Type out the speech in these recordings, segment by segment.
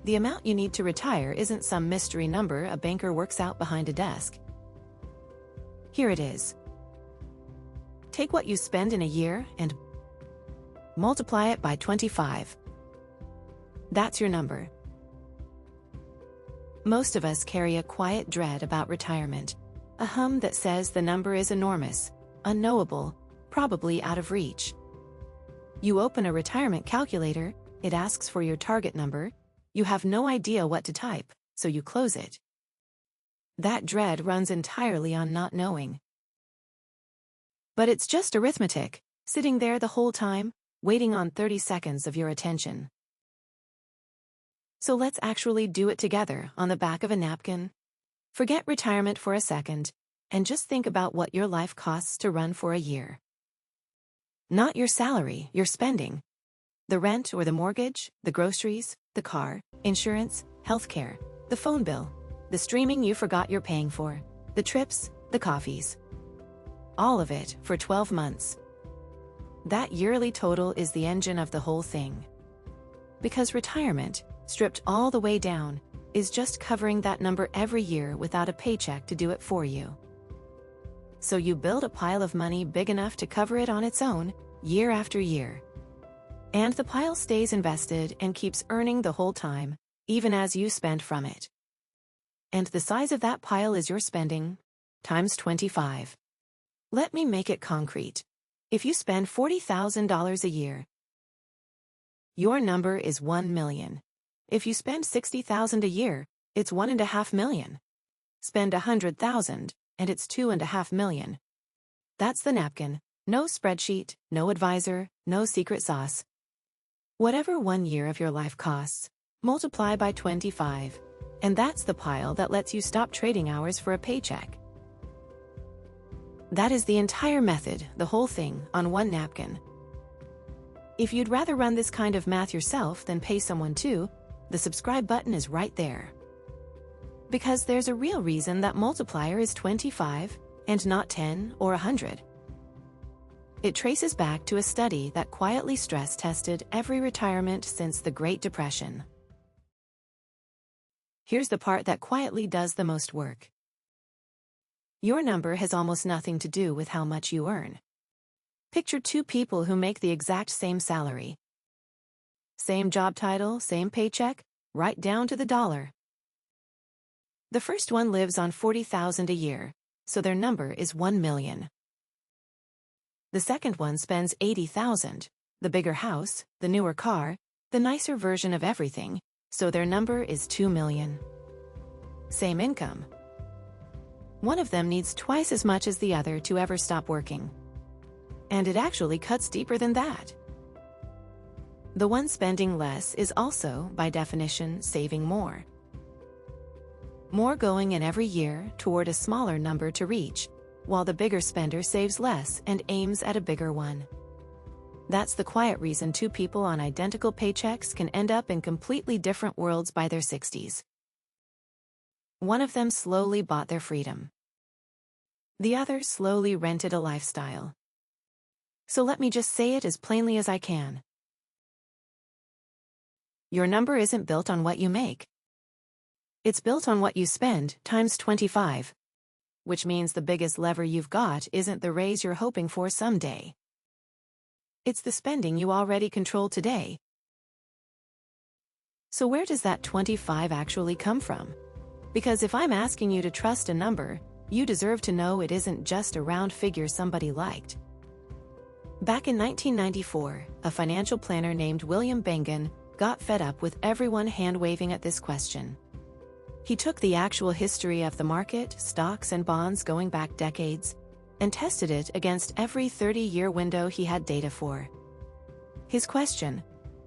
The amount you need to retire isn't some mystery number a banker works out behind a desk. Here it is. Take what you spend in a year and multiply it by 25. That's your number. Most of us carry a quiet dread about retirement, a hum that says the number is enormous, unknowable, probably out of reach. You open a retirement calculator, it asks for your target number, you have no idea what to type, so you close it. That dread runs entirely on not knowing. But it's just arithmetic, sitting there the whole time, waiting on 30 seconds of your attention. So let's actually do it together on the back of a napkin. Forget retirement for a second, and just think about what your life costs to run for a year. Not your salary, your spending. The rent or the mortgage, the groceries, the car, insurance, healthcare, the phone bill, the streaming you forgot you're paying for, the trips, the coffees. All of it for 12 months. That yearly total is the engine of the whole thing. Because retirement, stripped all the way down, is just covering that number every year without a paycheck to do it for you. So you build a pile of money big enough to cover it on its own, year after year. And the pile stays invested and keeps earning the whole time, even as you spend from it. And the size of that pile is your spending, times 25. Let me make it concrete. If you spend $40,000 a year, your number is 1 million. If you spend $60,000 a year, it's 1.5 million. Spend $100,000, and it's 2.5 million. That's the napkin. No spreadsheet, no advisor, no secret sauce. Whatever 1 year of your life costs, multiply by 25. And that's the pile that lets you stop trading hours for a paycheck. That is the entire method, the whole thing, on one napkin. If you'd rather run this kind of math yourself than pay someone to, the subscribe button is right there. Because there's a real reason that multiplier is 25, and not 10 or 100. It traces back to a study that quietly stress-tested every retirement since the Great Depression. Here's the part that quietly does the most work. Your number has almost nothing to do with how much you earn. Picture two people who make the exact same salary. Same job title, same paycheck, right down to the dollar. The first one lives on $40,000 a year, so their number is 1 million. The second one spends $80,000, the bigger house, the newer car, the nicer version of everything, so their number is 2 million. Same income. One of them needs twice as much as the other to ever stop working. And it actually cuts deeper than that. The one spending less is also, by definition, saving more. More going in every year toward a smaller number to reach, while the bigger spender saves less and aims at a bigger one. That's the quiet reason two people on identical paychecks can end up in completely different worlds by their 60s. One of them slowly bought their freedom. The other slowly rented a lifestyle. So let me just say it as plainly as I can. Your number isn't built on what you make. It's built on what you spend times 25. Which means the biggest lever you've got isn't the raise you're hoping for someday. It's the spending you already control today. So where does that 25 actually come from? Because if I'm asking you to trust a number, you deserve to know it isn't just a round figure somebody liked. Back in 1994, a financial planner named William Bengen got fed up with everyone hand-waving at this question. He took the actual history of the market, stocks and bonds going back decades, and tested it against every 30-year window he had data for. His question,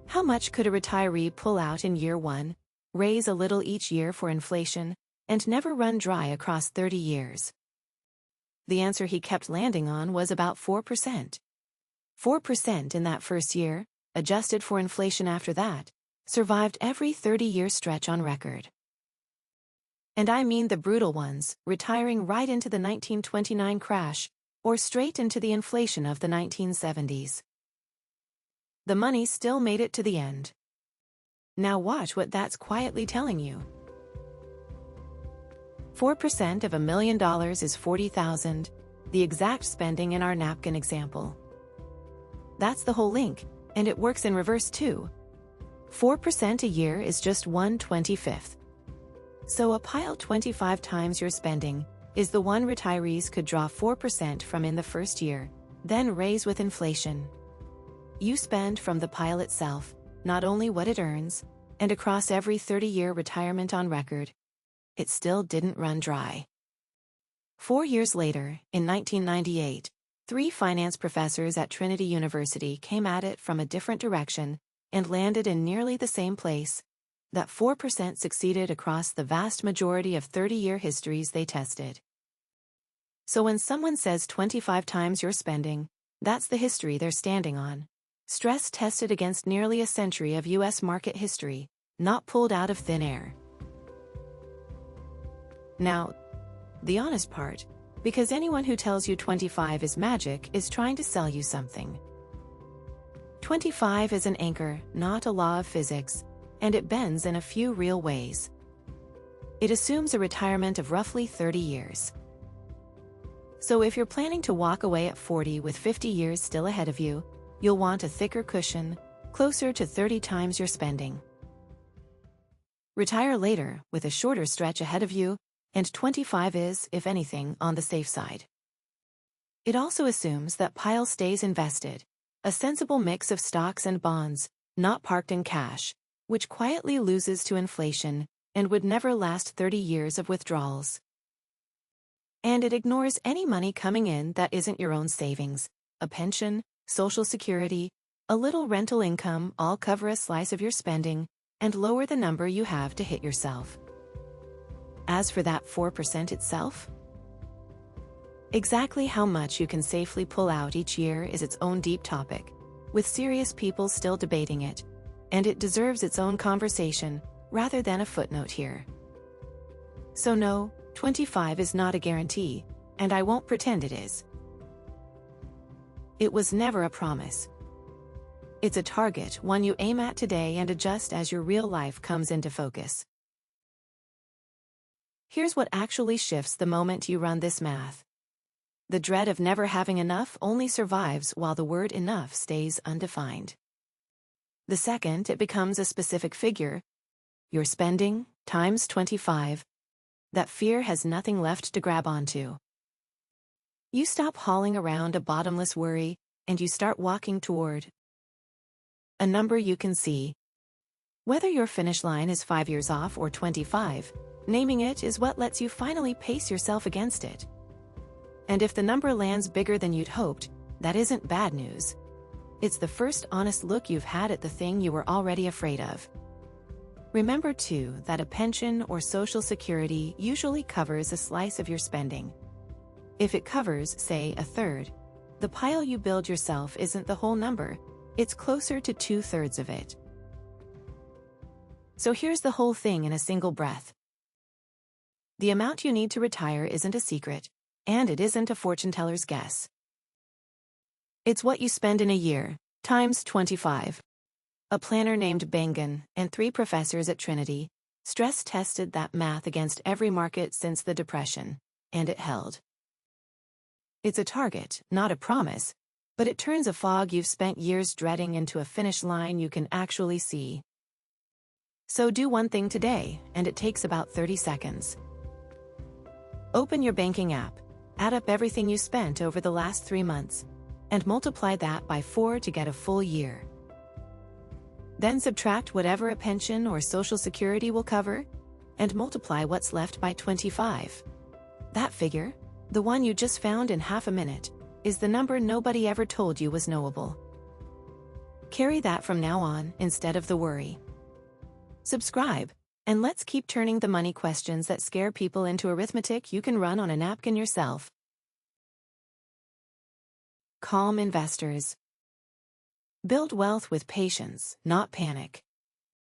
how much could a retiree pull out in year one, raise a little each year for inflation, and never run dry across 30 years? The answer he kept landing on was about 4%. 4% in that first year, adjusted for inflation after that, survived every 30-year stretch on record. And I mean the brutal ones, retiring right into the 1929 crash, or straight into the inflation of the 1970s. The money still made it to the end. Now watch what that's quietly telling you. 4% of $1 million is $40,000, the exact spending in our napkin example. That's the whole link, and it works in reverse too. 4% a year is just 1/25. So a pile 25 times your spending is the one retirees could draw 4% from in the first year, then raise with inflation. You spend from the pile itself, not only what it earns, and across every 30-year retirement on record, it still didn't run dry. 4 years later, in 1998, 3 finance professors at Trinity University came at it from a different direction and landed in nearly the same place. That 4% succeeded across the vast majority of 30-year histories they tested. So when someone says 25 times your spending, that's the history they're standing on. Stress tested against nearly a century of U.S. market history, not pulled out of thin air. Now, the honest part, because anyone who tells you 25 is magic is trying to sell you something. 25 is an anchor, not a law of physics, and it bends in a few real ways. It assumes a retirement of roughly 30 years. So if you're planning to walk away at 40 with 50 years still ahead of you, you'll want a thicker cushion, closer to 30 times your spending. Retire later, with a shorter stretch ahead of you, and 25 is, if anything, on the safe side. It also assumes that pile stays invested, a sensible mix of stocks and bonds, not parked in cash, which quietly loses to inflation and would never last 30 years of withdrawals. And it ignores any money coming in that isn't your own savings, a pension, Social Security, a little rental income all cover a slice of your spending and lower the number you have to hit yourself. As for that 4% itself, exactly how much you can safely pull out each year is its own deep topic, with serious people still debating it, and it deserves its own conversation rather than a footnote here. So no, 25 is not a guarantee, and I won't pretend it is. It was never a promise. It's a target, one you aim at today and adjust as your real life comes into focus. Here's what actually shifts the moment you run this math. The dread of never having enough only survives while the word enough stays undefined. The second it becomes a specific figure, your spending times 25, that fear has nothing left to grab onto. You stop hauling around a bottomless worry, and you start walking toward a number you can see. Whether your finish line is 5 years off or 25, naming it is what lets you finally pace yourself against it. And if the number lands bigger than you'd hoped, that isn't bad news. It's the first honest look you've had at the thing you were already afraid of. Remember, too, that a pension or Social Security usually covers a slice of your spending. If it covers, say, a third, the pile you build yourself isn't the whole number, it's closer to 2/3 of it. So here's the whole thing in a single breath. The amount you need to retire isn't a secret, and it isn't a fortune teller's guess. It's what you spend in a year, times 25. A planner named Bengen and 3 professors at Trinity stress-tested that math against every market since the Depression, and it held. It's a target, not a promise, but it turns a fog you've spent years dreading into a finish line you can actually see. So do one thing today, and it takes about 30 seconds. Open your banking app, add up everything you spent over the last 3 months, and multiply that by 4 to get a full year. Then subtract whatever a pension or Social Security will cover, and multiply what's left by 25. That figure, the one you just found in half a minute, is the number nobody ever told you was knowable. Carry that from now on instead of the worry. Subscribe, and let's keep turning the money questions that scare people into arithmetic you can run on a napkin yourself. Calm investors. Build wealth with patience, not panic.